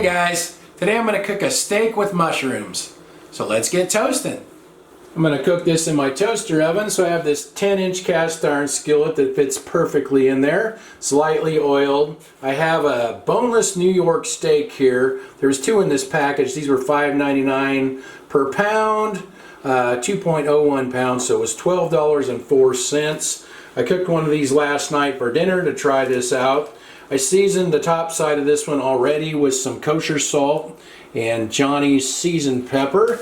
Hey guys, today I'm going to cook a steak with mushrooms. So let's get toasting. I'm going to cook this in my toaster oven, so I have this 10-inch cast iron skillet that fits perfectly in there, slightly oiled. I have a boneless New York steak here. There's two in this package. These were $5.99 per pound, 2.01 pounds, so it was $12.04. I cooked one of these last night for dinner to try this out. I seasoned the top side of this one already with some kosher salt and Johnny's seasoned pepper.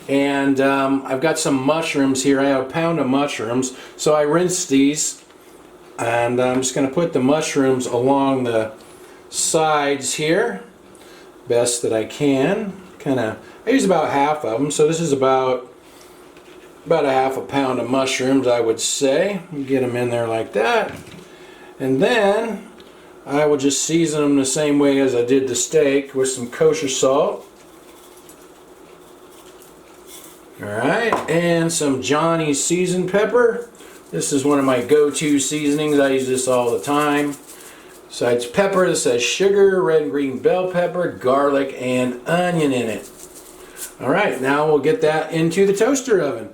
And I've got some mushrooms here. I have a pound of mushrooms. So I rinsed these. And I'm just going to put the mushrooms along the sides here. Best that I can. I use about half of them. So this is about a half a pound of mushrooms, I would say. Get them in there like that. And then I will just season them the same way as I did the steak with some kosher salt. Alright, and some Johnny's seasoned pepper. This is one of my go-to seasonings. I use this all the time. Besides pepper, this has sugar, red and green bell pepper, garlic, and onion in it. Alright, now we'll get that into the toaster oven.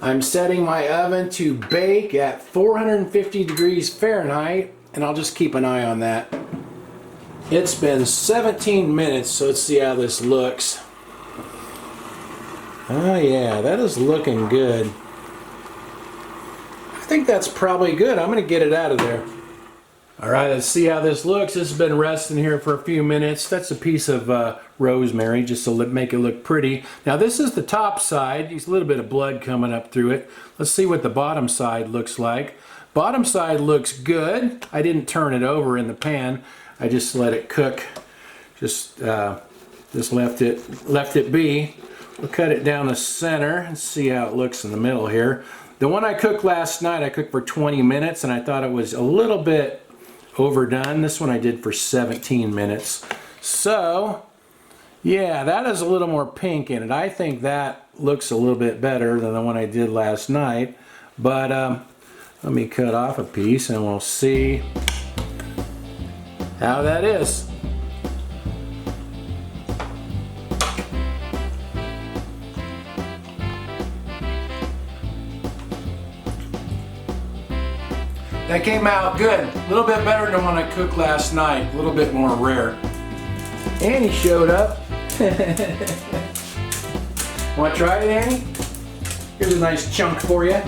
I'm setting my oven to bake at 450 degrees Fahrenheit. And I'll just keep an eye on that. It's been 17 minutes, so let's see how this looks. Oh yeah, that is looking good. I think that's probably good. I'm going to get it out of there. Alright, let's see how this looks. This has been resting here for a few minutes. That's a piece of rosemary just to make it look pretty. Now this is the top side. There's a little bit of blood coming up through it. Let's see what the bottom side looks like. Bottom side looks good. I didn't turn it over in the pan. I just let it cook. Just left it be. We'll cut it down the center and see how it looks in the middle here. The one I cooked last night, I cooked for 20 minutes and I thought it was a little bit overdone. This one I did for 17 minutes. So, yeah, that is a little more pink in it. I think that looks a little bit better than the one I did last night. But let me cut off a piece and we'll see how that is. That came out good. A little bit better than when I cooked last night. A little bit more rare. Annie showed up. Want to try it, Annie? Here's a nice chunk for you.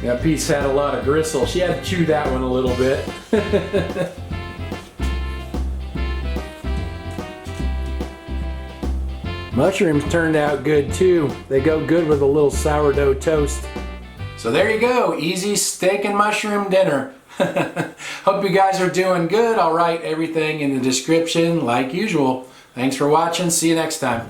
That piece had a lot of gristle. She had to chew that one a little bit. Mushrooms turned out good too. They go good with a little sourdough toast. So there you go, easy steak and mushroom dinner. Hope you guys are doing good. I'll write everything in the description like usual. Thanks for watching. See you next time.